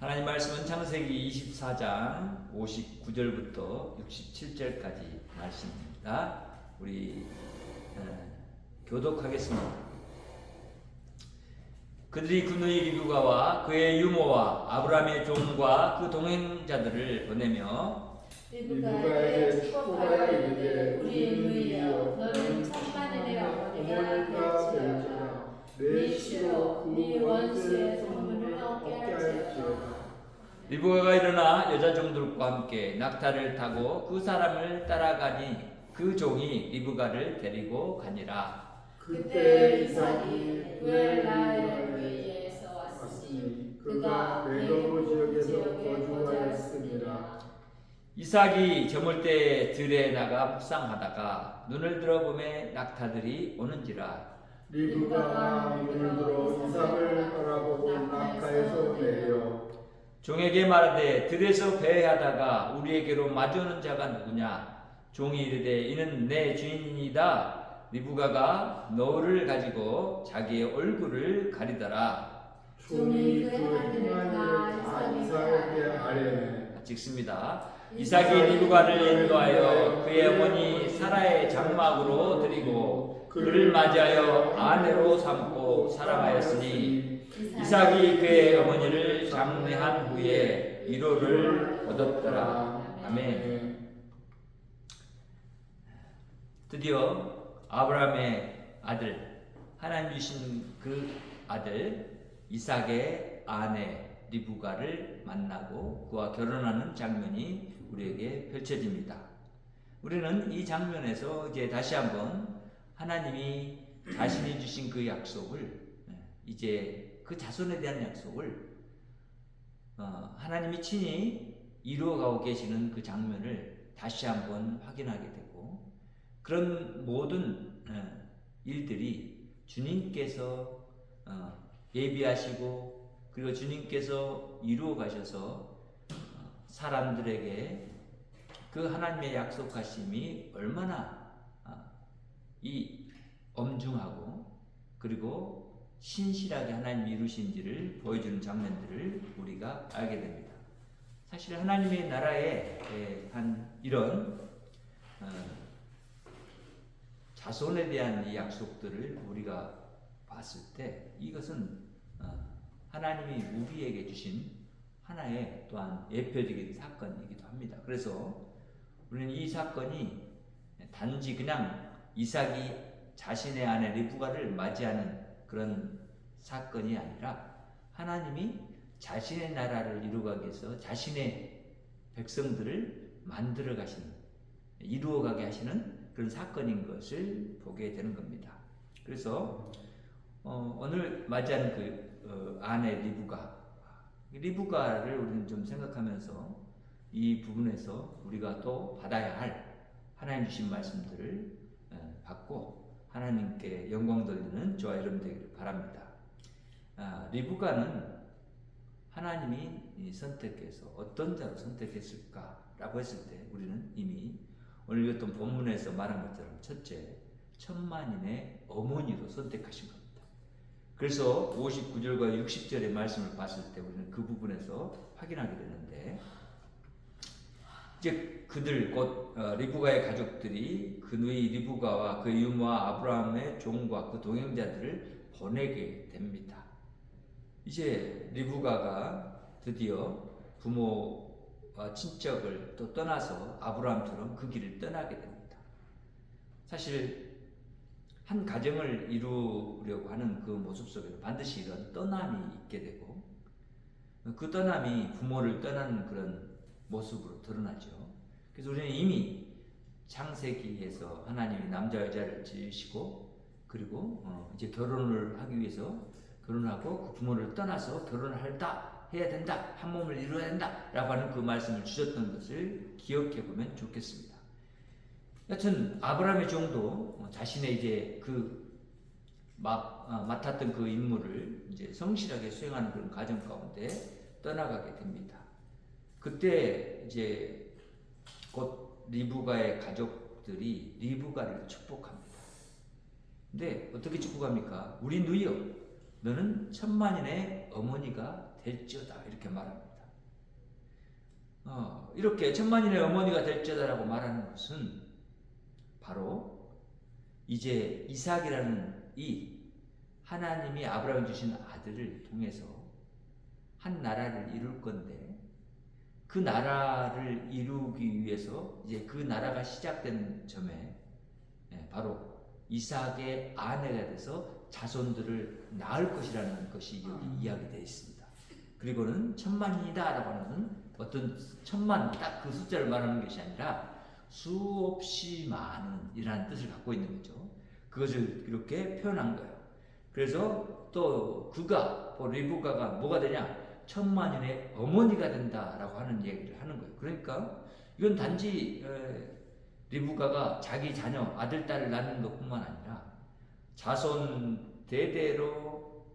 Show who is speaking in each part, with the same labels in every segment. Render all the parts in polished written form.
Speaker 1: 하나님 말씀은 창세기 24장 59절부터 67절까지 말씀입니다. 우리 교독하겠습니다. 그들이 그누이 리브가와 그의 유모와 아브라함의 종과 그 동행자들을 보내며
Speaker 2: 리브가에게 축복하여 이르되 우리 누이여 너는 천만인의 어머니가 될지어다 내 시로 네 원수의 소문을 얻게 할지어다.
Speaker 1: 리브가가 일어나 여자 종들과 함께 낙타를 타고 그 사람을 따라가니 그 종이 리브가를 데리고 가니라.
Speaker 2: 그때 이삭이 부엘라엘에서 왔으니 그가 네게부 지역에 거주하였습니다.
Speaker 1: 이삭이 저물 때 들에 나가 묵상하다가 눈을 들어보매 낙타들이 오는지라.
Speaker 2: 리브가가 눈을 들어 이삭을 바라보고 낙타에서 내려
Speaker 1: 종에게 말하되 들에서 배회하다가 우리에게로 마주오는 자가 누구냐? 종이 이르되 이는 내 주인이다. 리브가가 너울을 가지고 자기의 얼굴을 가리더라.
Speaker 2: 종이 그 행한 일을 다 이삭에게 아뢰매.
Speaker 1: 찍습니다. 이삭이 리브가를 인도하여 그의 어머니 사라의 장막으로 드리고 그를 맞이하여 아내로 삼고 사랑하였으니 이삭이 그의 어머니를 장례한 후에 위로를 얻었더라. 아멘. 드디어 아브라함의 아들, 하나님 주신 그 아들 이삭의 아내 리브가를 만나고 그와 결혼하는 장면이 우리에게 펼쳐집니다. 우리는 이 장면에서 이제 다시 한번 하나님이 자신이 주신 그 약속을, 이제 그 자손에 대한 약속을 하나님이 친히 이루어가고 계시는 그 장면을 다시 한번 확인하게 되고, 그런 모든 일들이 주님께서 예비하시고 그리고 주님께서 이루어 가셔서 사람들에게 그 하나님의 약속하심이 얼마나 이 엄중하고 그리고 신실하게 하나님이 이루신지를 보여주는 장면들을 우리가 알게 됩니다. 사실 하나님의 나라에 한 이런 자손에 대한 이 약속들을 우리가 봤을 때 이것은 하나님이 우리에게 주신 하나의 또한 예표적인 사건이기도 합니다. 그래서 우리는 이 사건이 단지 그냥 이삭이 자신의 아내 리브가를 맞이하는 그런 사건이 아니라 하나님이 자신의 나라를 이루어가기 위해서 자신의 백성들을 만들어 가시는, 이루어가게 하시는 그런 사건인 것을 보게 되는 겁니다. 그래서 오늘 맞이하는 그 아내 리브가를 우리는 좀 생각하면서 이 부분에서 우리가 또 받아야 할 하나님 주신 말씀들을 받고 하나님께 영광 돌리는 저와 여러분 되기를 바랍니다. 리브가는 하나님이 선택해서 어떤 자로 선택했을까라고 했을 때 우리는 이미 오늘 읽었던 본문에서 말한 것처럼 첫째, 천만인의 어머니로 선택하신 겁니다. 그래서 59절과 60절의 말씀을 봤을 때 우리는 그 부분에서 확인하게 되는데, 이제 그들 곧 리브가의 가족들이 그누이 리브가와 그 유모와 아브라함의 종과 그 동행자들을 보내게 됩니다. 이제 리브가가 드디어 부모와 친척을 또 떠나서 아브라함처럼 그 길을 떠나게 됩니다. 사실 한 가정을 이루려고 하는 그 모습 속에서 반드시 이런 떠남이 있게 되고, 그 떠남이 부모를 떠나는 그런 모습으로 드러나죠. 그래서 우리는 이미 창세기에서 하나님이 남자 여자를 지으시고 그리고 이제 결혼을 하기 위해서 결혼하고 그 부모를 떠나서 결혼을 해야 된다, 한 몸을 이루어야 된다 라고 하는 그 말씀을 주셨던 것을 기억해 보면 좋겠습니다. 여튼 아브라함의 종도 자신의 이제 그 맡았던 그 임무를 이제 성실하게 수행하는 그런 과정 가운데 떠나가게 됩니다. 그때 이제 곧 리브가의 가족들이 리브가를 축복합니다. 근데 어떻게 축복합니까? 우리 누이여, 너는 천만인의 어머니가 될지어다, 이렇게 말합니다. 이렇게 천만인의 어머니가 될지다라고 말하는 것은 바로 이제 이삭이라는 이 하나님이 아브라함 주신 아들을 통해서 한 나라를 이룰 건데, 그 나라를 이루기 위해서 이제 그 나라가 시작된 점에 바로 이삭의 아내가 돼서 자손들을 낳을 것이라는 것이 여기 이야기되어 있습니다. 그리고는 천만이다라고 하는 어떤 천만 딱 그 숫자를 말하는 것이 아니라 수없이 많은이라는 뜻을 갖고 있는 거죠. 그것을 이렇게 표현한 거예요. 그래서 또 그가 리브가가 뭐가 되냐? 천만인의 어머니가 된다라고 하는 얘기를 하는 거예요. 그러니까 이건 단지 리브가가 자기 자녀 아들 딸을 낳는 것뿐만 아니라 자손 대대로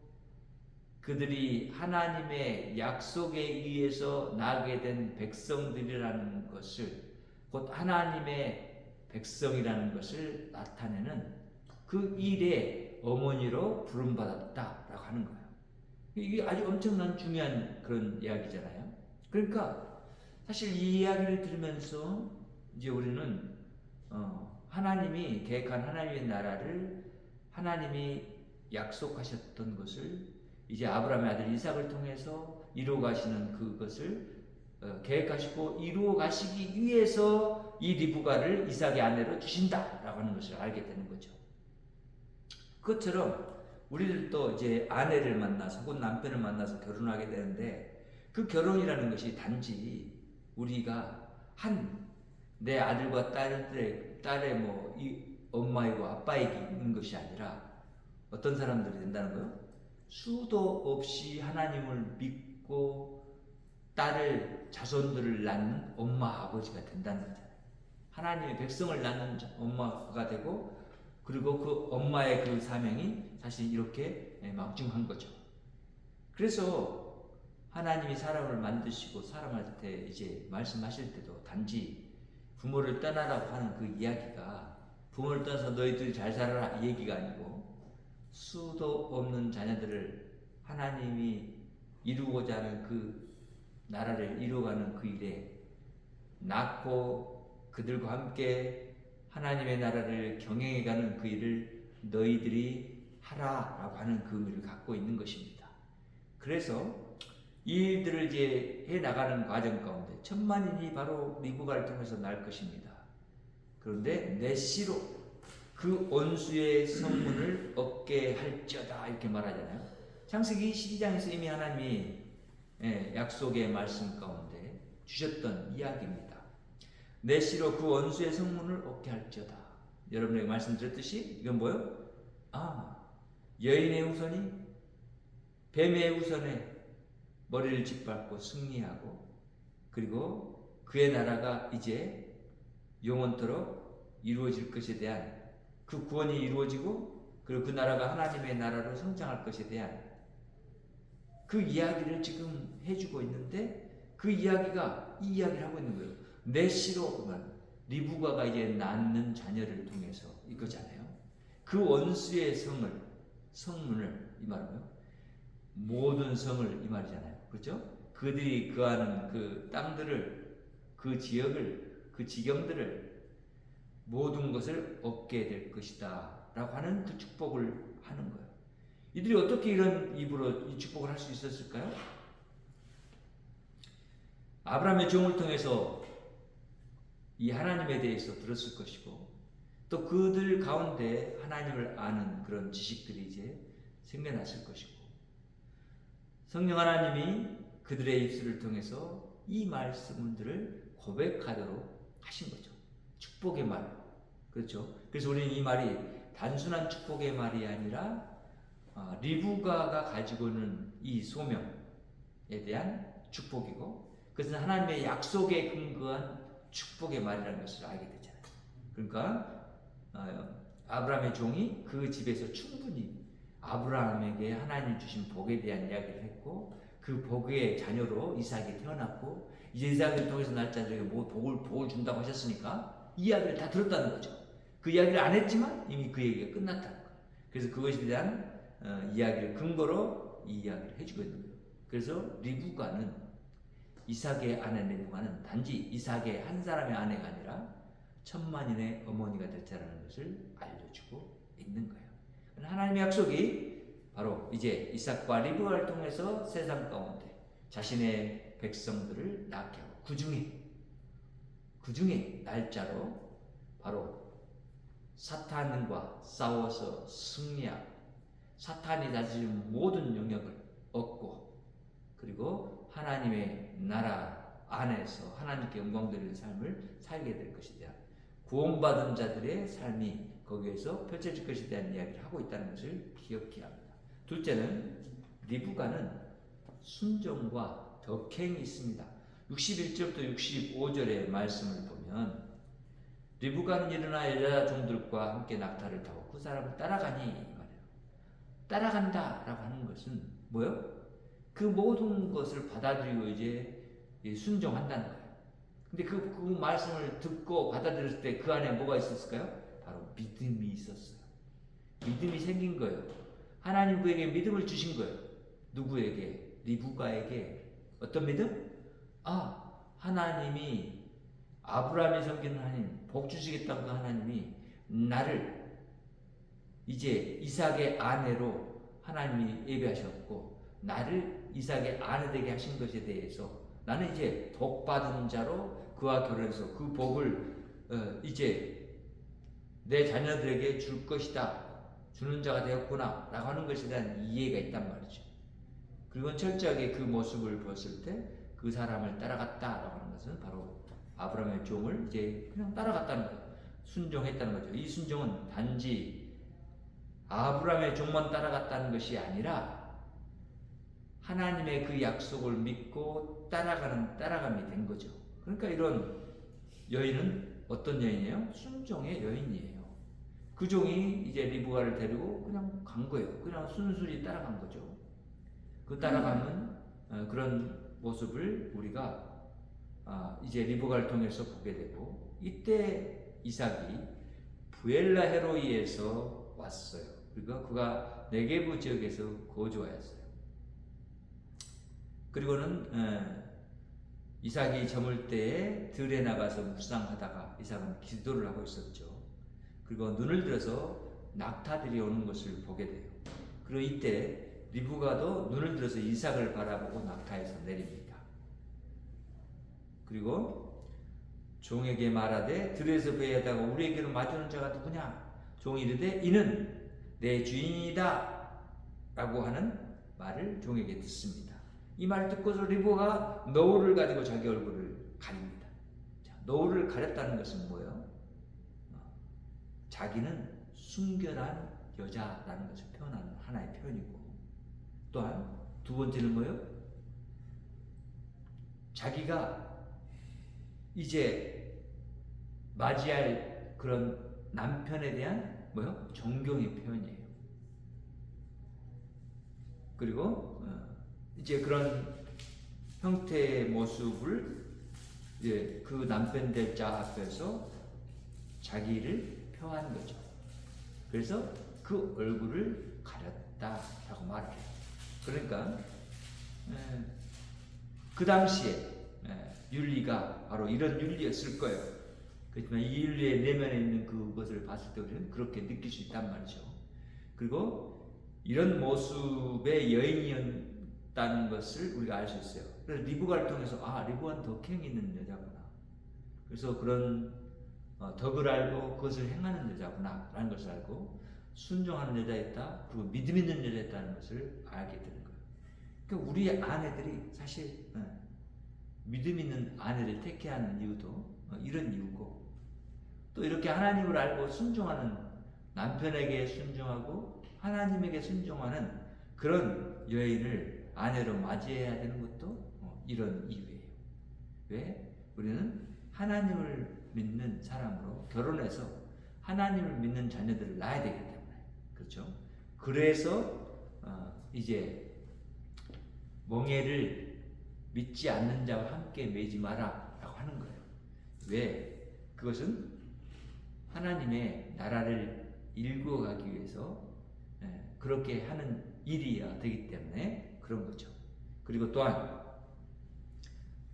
Speaker 1: 그들이 하나님의 약속에 의해서 나게 된 백성들이라는 것을, 곧 하나님의 백성이라는 것을 나타내는 그 일의 어머니로 부름받았다라고 하는 거예요. 이게 아주 엄청난 중요한 그런 이야기잖아요. 그러니까 사실 이 이야기를 들으면서 이제 우리는 하나님이 계획한 하나님의 나라를 하나님이 약속하셨던 것을 이제 아브라함의 아들 이삭을 통해서 이루어 가시는 그것을 계획하시고 이루어 가시기 위해서 이 리브가를 이삭의 아내로 주신다라고 하는 것을 알게 되는 거죠. 그것처럼 우리들도 이제 아내를 만나서 혹은 남편을 만나서 결혼하게 되는데, 그 결혼이라는 것이 단지 우리가 내 아들과 딸의 뭐 이 엄마이고 아빠이기 있는 것이 아니라 어떤 사람들이 된다는 거예요? 수도 없이 하나님을 믿고 자손들을 낳는 엄마 아버지가 된다는 거잖아요. 하나님의 백성을 낳는 엄마가 되고, 그리고 그 엄마의 그 사명이 사실 이렇게 막중한 거죠. 그래서 하나님이 사람을 만드시고 사람한테 이제 말씀하실 때도 단지 부모를 떠나라고 하는 그 이야기가 부모를 떠나서 너희들이 잘 살아라 이 얘기가 아니고, 수도 없는 자녀들을 하나님이 이루고자 하는 그 나라를 이루어가는 그 일에 낳고 그들과 함께 하나님의 나라를 경영해가는 그 일을 너희들이 하라라고 하는 그 의미를 갖고 있는 것입니다. 그래서 이 일들을 이제 해나가는 과정 가운데 천만인이 바로 리브가를 통해서 날 것입니다. 그런데 내 씨로 그 원수의 성문을 얻게 할지어다 이렇게 말하잖아요. 창세기 12장에서 이미 하나님이 약속의 말씀 가운데 주셨던 이야기입니다. 내 씨로 그 원수의 성문을 얻게 할지어다. 여러분에게 말씀드렸듯이 이건 뭐예요? 여인의 후손이 뱀의 후손에 머리를 짓밟고 승리하고, 그리고 그의 나라가 이제 영원토록 이루어질 것에 대한 그 구원이 이루어지고, 그리고 그 나라가 하나님의 나라로 성장할 것에 대한 그 이야기를 지금 해주고 있는데, 그 이야기가 이 이야기를 하고 있는 거예요. 내 씨로 리브가가 이제 낳는 자녀를 통해서 이거잖아요. 그 원수의 성문을 이 말이에요. 모든 성을 이 말이잖아요. 그렇죠? 그들이 거하는 그 땅들을, 그 지역을, 그 지경들을 모든 것을 얻게 될 것이다 라고 하는 그 축복을 하는 거예요. 이들이 어떻게 이런 입으로 이 축복을 할 수 있었을까요? 아브라함의 종을 통해서 이 하나님에 대해서 들었을 것이고, 또 그들 가운데 하나님을 아는 그런 지식들이 이제 생겨났을 것이고, 성령 하나님이 그들의 입술을 통해서 이 말씀들을 고백하도록 하신 거죠. 축복의 말. 그렇죠? 그래서 우리는 이 말이 단순한 축복의 말이 아니라 리브가가 가지고 있는 이 소명에 대한 축복이고, 그것은 하나님의 약속에 근거한 축복의 말이라는 것을 알게 되잖아요. 그러니까 아브라함의 종이 그 집에서 충분히 아브라함에게 하나님 주신 복에 대한 이야기를 했고, 그 복의 자녀로 이삭이 태어났고, 이제 이삭을 통해서 날 자들에게 복을 준다고 하셨으니까 이 이야기를 다 들었다는 거죠. 그 이야기를 안 했지만 이미 그 얘기가 끝났다는 거예요. 그래서 그것에 대한 이야기를 근거로 이 이야기를 해주고 있는 거예요. 그래서 리브가는 이삭의 아내 리브가는 단지 이삭의 한 사람의 아내가 아니라 천만인의 어머니가 될 자라는 것을 알려주고 있는 거예요. 하나님의 약속이 바로 이제 이삭과 리브가를 통해서 세상 가운데 자신의 백성들을 낳게 하고 그 중에 날짜로 바로 사탄과 싸워서 승리하고 사탄이 가진 모든 영역을 얻고 그리고 하나님의 나라 안에서 하나님께 영광 드리는 삶을 살게 될 것에 대한 구원받은 자들의 삶이 거기에서 펼쳐질 것에 대한 이야기를 하고 있다는 것을 기억해야 합니다. 둘째는 리브가는 순종과 덕행이 있습니다. 61절부터 65절의 말씀을 보면 리브가는 일어나 여자 종들과 함께 낙타를 타고 그 사람을 따라가니 말이에요. 따라간다 라고 하는 것은 뭐요? 그 모든 것을 받아들이고 이제 순종한다는 거예요. 근데 그 말씀을 듣고 받아들였을 때 그 안에 뭐가 있었을까요? 바로 믿음이 있었어요. 믿음이 생긴 거예요. 하나님 그에게 믿음을 주신 거예요. 누구에게? 리브가에게. 어떤 믿음? 하나님이 아브라함이 섬기는 하나님, 복 주시겠다고 하나님이 나를 이제 이삭의 아내로 하나님이 예배하셨고 나를 이삭의 아내 되게 하신 것에 대해서 나는 이제 복 받은 자로 그와 결혼해서 그 복을 이제 내 자녀들에게 줄 것이다. 주는 자가 되었구나 라고 하는 것에 대한 이해가 있단 말이죠. 그리고 철저하게 그 모습을 봤을 때 그 사람을 따라갔다 라고 하는 것은 바로 아브라함의 종을 이제 그냥 따라갔다는 거예요. 순종했다는 거죠. 이 순종은 단지 아브라함의 종만 따라갔다는 것이 아니라 하나님의 그 약속을 믿고 따라감이 된 거죠. 그러니까 이런 여인은 어떤 여인이에요? 순종의 여인이에요. 그 종이 이제 리브가를 데리고 그냥 간 거예요. 그냥 순순히 따라간 거죠. 그 따라가는 그런 모습을 우리가 이제 리브가를 통해서 보게 되고 이때 이삭이 부엘라 헤로이에서 왔어요. 그리고 그가 네게부 지역에서 거주하였어요. 그리고는 이삭이 저물 때에 들에 나가서 묵상하다가 이삭은 기도를 하고 있었죠. 그리고 눈을 들어서 낙타들이 오는 것을 보게 돼요. 그리고 이때 리브가도 눈을 들어서 이삭을 바라보고 낙타에서 내립니다. 그리고 종에게 말하되 들에서 배에다가 우리에게로 마주오는 자가 누구냐? 종이 이르되 이는 내 주인이다 라고 하는 말을 종에게 듣습니다. 이 말을 듣고서 리브가가 노울을 가지고 자기 얼굴을 가립니다. 자, 노울을 가렸다는 것은 뭐예요? 자기는 순결한 여자라는 것을 표현하는 하나의 표현이고 또한 두 번째는 뭐예요? 자기가 이제 맞이할 그런 남편에 대한 뭐요? 존경의 표현이에요. 그리고 이제 그런 형태의 모습을 이제 그 남편 될 자 앞에서 자기를 표한 거죠. 그래서 그 얼굴을 가렸다라고 말을 해요. 그러니까 그 당시에 윤리가 바로 이런 윤리였을 거예요. 그렇지만 이 윤리의 내면에 있는 그것을 봤을 때 우리는 그렇게 느낄 수 있단 말이죠. 그리고 이런 모습의 여인이었다는 것을 우리가 알 수 있어요. 그래서 리브가를 통해서 리브가는 덕행이 있는 여자구나. 그래서 그런 덕을 알고 그것을 행하는 여자구나 라는 것을 알고 순종하는 여자였다. 그리고 믿음 있는 여자였다는 것을 알게 되는 거예요. 그러니까 우리 아내들이 사실 믿음 있는 아내를 택해하는 이유도 이런 이유고 또 이렇게 하나님을 알고 순종하는 남편에게 순종하고 하나님에게 순종하는 그런 여인을 아내로 맞이해야 되는 것도 이런 이유예요. 왜? 우리는 하나님을 믿는 사람으로 결혼해서 하나님을 믿는 자녀들을 낳아야 되기 때문에 그렇죠? 그래서 이제 멍에를 믿지 않는 자와 함께 매지 마라 라고 하는 거예요. 왜? 그것은 하나님의 나라를 일구어가기 위해서 그렇게 하는 일이야 되기 때문에 그런 거죠. 그리고 또한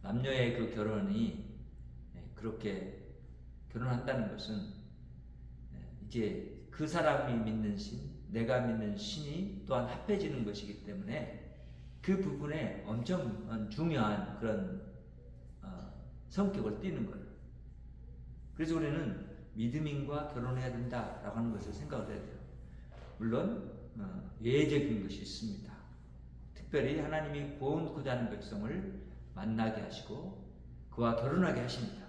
Speaker 1: 남녀의 그 결혼이 그렇게 결혼한다는 것은 이제 그 사람이 믿는 신, 내가 믿는 신이 또한 합해지는 것이기 때문에 그 부분에 엄청 중요한 그런 성격을 띠는 거예요. 그래서 우리는 믿음인과 결혼해야 된다라고 하는 것을 생각을 해야 돼요. 물론 예외적인 것이 있습니다. 특별히 하나님이 구원코자 하는 백성을 만나게 하시고 그와 결혼하게 하십니다.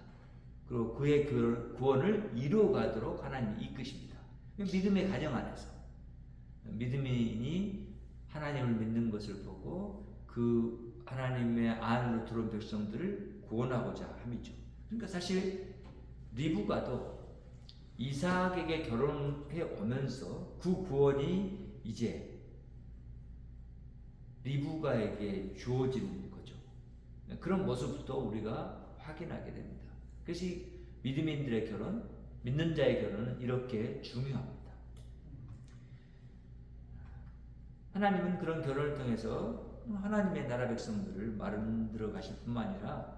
Speaker 1: 그리고 그의 구원을 이루어가도록 하나님이 이끄십니다. 믿음의 가정 안에서 믿음인이 하나님을 믿는 것을 보고 그 하나님의 안으로 들어온 백성들을 구원하고자 함이죠. 그러니까 사실 리브가도 이삭에게 결혼해 오면서 그 구원이 이제 리브가에게 주어지는 거죠. 그런 모습부터 우리가 확인하게 됩니다. 그래서 믿음인들의 결혼, 믿는 자의 결혼은 이렇게 중요합니다. 하나님은 그런 결혼을 통해서 하나님의 나라 백성들을 만들어 가실 뿐만 아니라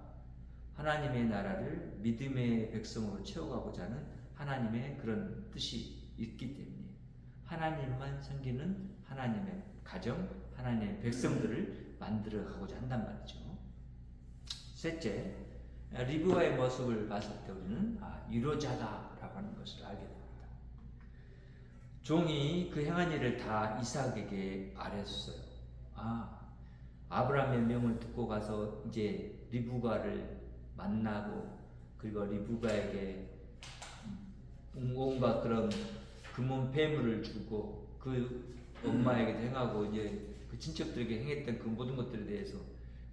Speaker 1: 하나님의 나라를 믿음의 백성으로 채워가고자 하는 하나님의 그런 뜻이 있기 때문에 하나님만 섬기는 하나님의 가정, 하나님의 백성들을 만들어 가고자 한단 말이죠. 셋째, 리브가의 모습을 봤을 때 우리는 유로자다라고 하는 것을 알게 됩니다. 종이 그 행한 일을 다 이삭에게 아뢰었어요. 아브라함의 명을 듣고 가서 이제 리브가를 만나고 그리고 리브가에게 온갖 그런 금은 폐물을 주고 그 엄마에게도 행하고 이제 그 친척들에게 행했던 그 모든 것들에 대해서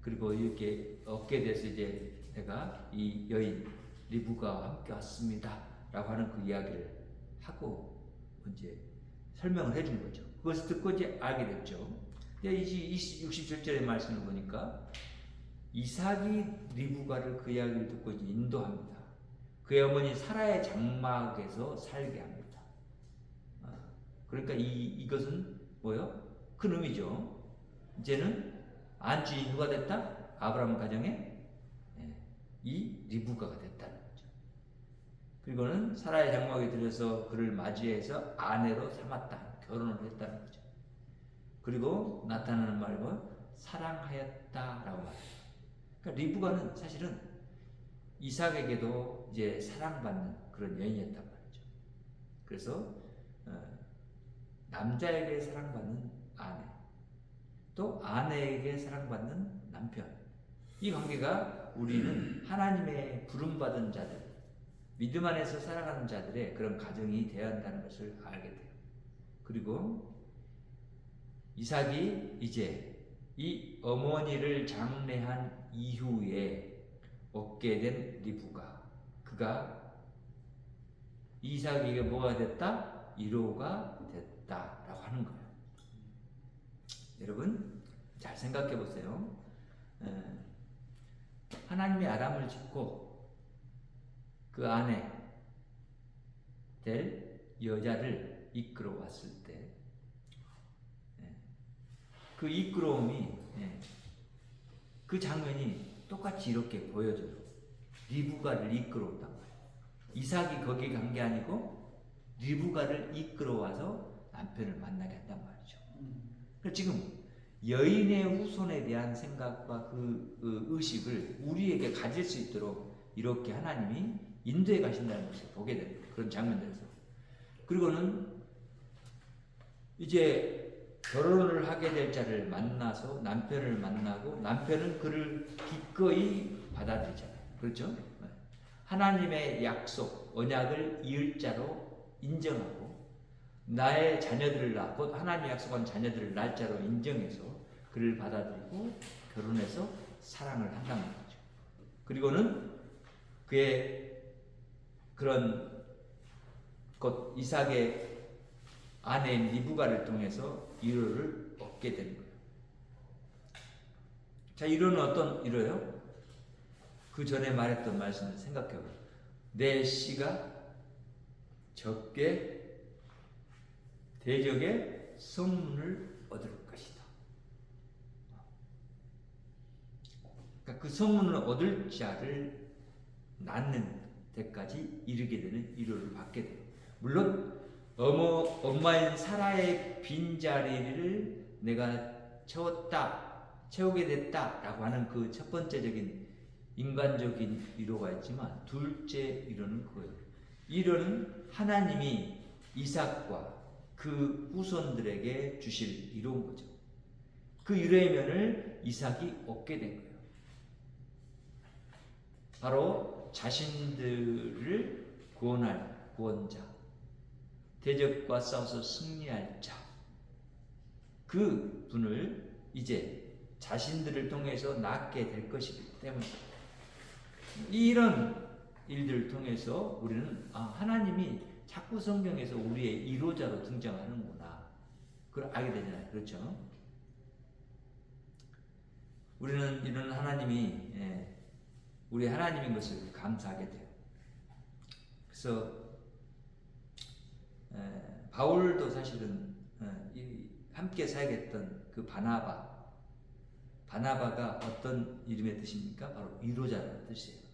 Speaker 1: 그리고 이렇게 얻게 돼서 이제 내가 이 여인 리브가와 함께 왔습니다라고 하는 그 이야기를 하고 이제 설명을 해준 거죠. 그것을 듣고 이제 알게 됐죠. 이제 67절의 말씀을 보니까 이삭이 리브가를 그 이야기를 듣고 이제 인도합니다. 그의 어머니 사라의 장막에서 살게 합니다. 그러니까 이것은 뭐요? 큰 의미죠. 이제는 안주인이 누가 됐다? 아브라함 가정에 이 리브가가 됐다는 거죠. 그리고는 사라의 장막에 들여서 그를 맞이해서 아내로 삼았다. 결혼을 했다는 거죠. 그리고 나타나는 말은 사랑하였다라고 말해요. 그러니까 리브가는 사실은 이삭에게도 이제 사랑받는 그런 여인이었단 말이죠. 그래서 남자에게 사랑받는 아내, 또 아내에게 사랑받는 남편. 이 관계가 우리는 하나님의 부름받은 자들, 믿음 안에서 살아가는 자들의 그런 가정이 되어야 한다는 것을 알게 돼요. 그리고 이삭이 이제 이 어머니를 장례한 이후에 얻게 된 리브가, 그가 이삭에게 뭐가 됐다? 이로가 됐다라고 하는 거예요. 여러분 잘 생각해 보세요. 하나님의 아담을 짓고 그 안에 될 여자를 이끌어 왔을 때 그 이끌어옴이 그 장면이 똑같이 이렇게 보여져요. 리브가를 이끌어온단 말이에요. 이삭이 거기 간 게 아니고 리브가를 이끌어와서 남편을 만나게 한단 말이죠. 그러니까 지금 여인의 후손에 대한 생각과 그 의식을 우리에게 가질 수 있도록 이렇게 하나님이 인도해 가신다는 것을 보게 됩니다. 그런 장면들에서. 그리고는 이제 결혼을 하게 될 자를 만나서 남편을 만나고 남편은 그를 기꺼이 받아들이잖아요. 그렇죠? 하나님의 약속, 언약을 이을 자로 인정하고 나의 자녀들을 낳고 하나님이 약속한 자녀들을 낳을 자로 인정해서 그를 받아들이고 결혼해서 사랑을 한다는 거죠. 그리고는 그의 그런 곧 이삭의 아내인 리브가를 통해서 위로를 얻게 되는 거예요. 자, 위로는 어떤 위로예요? 그 전에 말했던 말씀을 생각해보세요. 내 씨가 적게 대적의 성문을 얻을 것이다. 그러니까 그 성문을 얻을 자를 낳는 데까지 이르게 되는 위로를 받게 돼요. 물론 엄마인 사라의 빈자리를 내가 채우게 됐다라고 하는 그 첫 번째적인 인간적인 위로가 있지만, 둘째 위로는 그거예요. 위로는 하나님이 이삭과 그 후손들에게 주실 위로인 거죠. 그 위로의 면을 이삭이 얻게 된 거예요. 바로 자신들을 구원할 구원자, 대적과 싸워서 승리할 자, 그 분을 이제 자신들을 통해서 낳게 될 것이기 때문에, 이런 일들을 통해서 우리는 하나님이 자꾸 성경에서 우리의 위로자로 등장하는구나, 그걸 알게 되잖아요. 그렇죠? 우리는 이런 하나님이 우리 하나님인 것을 감사하게 돼요. 그래서 바울도 사실은 함께 사역했던 그 바나바가 어떤 이름의 뜻입니까? 바로 위로자라는 뜻이에요.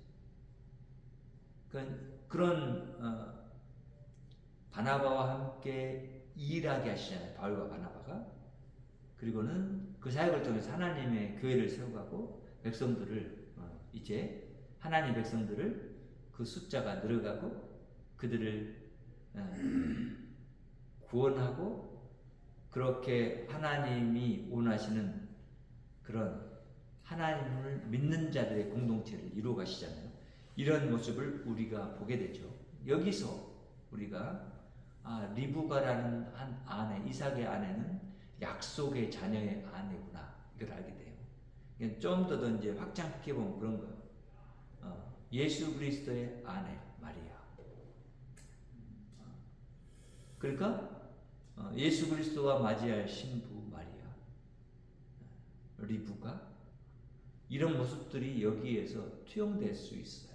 Speaker 1: 그런 바나바와 함께 일하게 하시잖아요. 바울과 바나바가. 그리고는 그 사역을 통해서 하나님의 교회를 세워가고 백성들을 이제 하나님 백성들을 그 숫자가 늘어가고 그들을 구원하고, 그렇게 하나님이 원하시는 그런 하나님을 믿는 자들의 공동체를 이루어 가시잖아요. 이런 모습을 우리가 보게 되죠. 여기서 우리가 리브가라는 한 아내, 이삭의 아내는 약속의 자녀의 아내구나, 이걸 알게 돼요. 좀 더 이제 확장해 보면 그런 거예요. 예수 그리스도의 아내 마리아. 그러니까 예수 그리스도가 맞이할 신부 마리아, 리브가, 이런 모습들이 여기에서 투영될 수 있어요.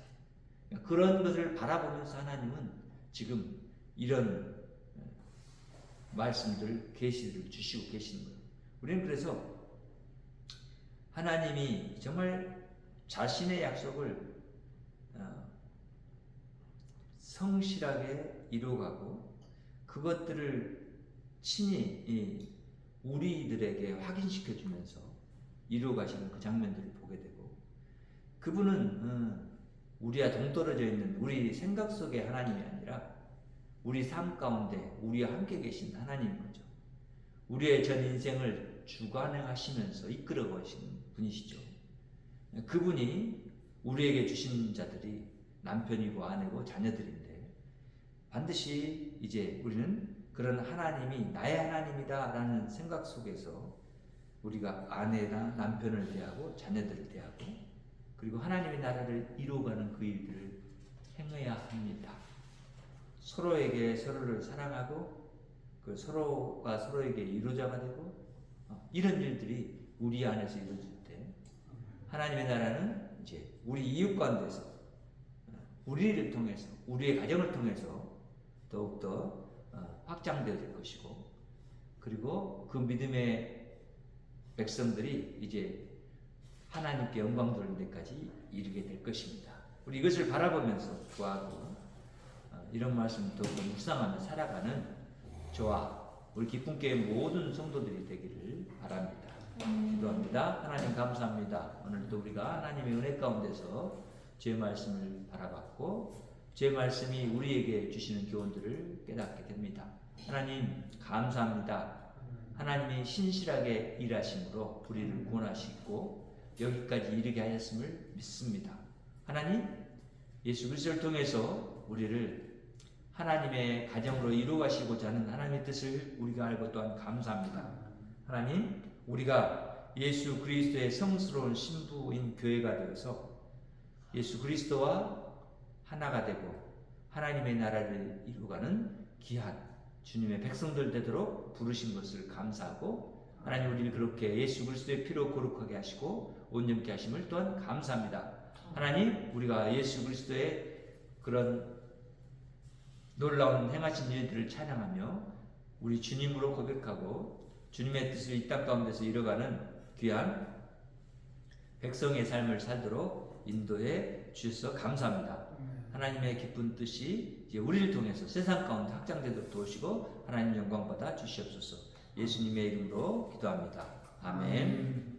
Speaker 1: 그런 것을 바라보면서 하나님은 지금 이런 말씀들, 계시를 주시고 계시는 거예요. 우리는 그래서 하나님이 정말 자신의 약속을 성실하게 이루어가고 그것들을 친히 우리들에게 확인시켜 주면서 이루어가시는 그 장면들을 보게 되고, 그분은 우리와 동떨어져 있는 우리 생각 속의 하나님이 아니라 우리 삶 가운데 우리와 함께 계신 하나님인 거죠. 우리의 전 인생을 주관하시면서 이끌어 가시는 분이시죠. 그분이 우리에게 주신 자들이 남편이고 아내고 자녀들인데, 반드시 이제 우리는 그런 하나님이 나의 하나님이다 라는 생각 속에서 우리가 아내나 남편을 대하고 자녀들을 대하고 그리고 하나님의 나라를 이루어가는 그 일들을 행해야 합니다. 서로에게 서로를 사랑하고 그 서로가 서로에게 위로자가 되고 이런 일들이 우리 안에서 이루어질 때 하나님의 나라는 이제 우리 이웃 가운데서 우리를 통해서 우리의 가정을 통해서 더욱더 확장되어질 것이고, 그리고 그 믿음의 백성들이 이제 하나님께 영광 돌리는 데까지 이르게 될 것입니다. 우리 이것을 바라보면서 구하고 이런 말씀을 더욱더 묵상하며 살아가는 저와 우리 기쁨교회 모든 성도들이 되기를 바랍니다. 기도합니다. 하나님 감사합니다. 오늘도 우리가 하나님의 은혜 가운데서 주의 말씀을 바라봤고 주의 말씀이 우리에게 주시는 교훈들을 깨닫게 됩니다. 하나님 감사합니다. 하나님이 신실하게 일하심으로 우리를 구원하시고 여기까지 이르게 하셨음을 믿습니다. 하나님, 예수 그리스도를 통해서 우리를 하나님의 가정으로 이루어가시고자 하는 하나님의 뜻을 우리가 알고 또한 감사합니다. 하나님, 우리가 예수 그리스도의 성스러운 신부인 교회가 되어서 예수 그리스도와 하나가 되고 하나님의 나라를 이루어가는 귀한 주님의 백성들 되도록 부르신 것을 감사하고, 하나님 우리를 그렇게 예수 그리스도의 피로 거룩하게 하시고 온전케 하심을 또한 감사합니다. 하나님, 우리가 예수 그리스도의 그런 놀라운 행하신 일들을 찬양하며 우리 주님으로 고백하고 주님의 뜻을 이 땅 가운데서 이뤄가는 귀한 백성의 삶을 살도록 인도해 주셔서 감사합니다. 하나님의 기쁜 뜻이 이제 우리를 통해서 세상 가운데 확장되도록 도우시고 하나님 영광 받아 주시옵소서. 예수님의 이름으로 기도합니다. 아멘.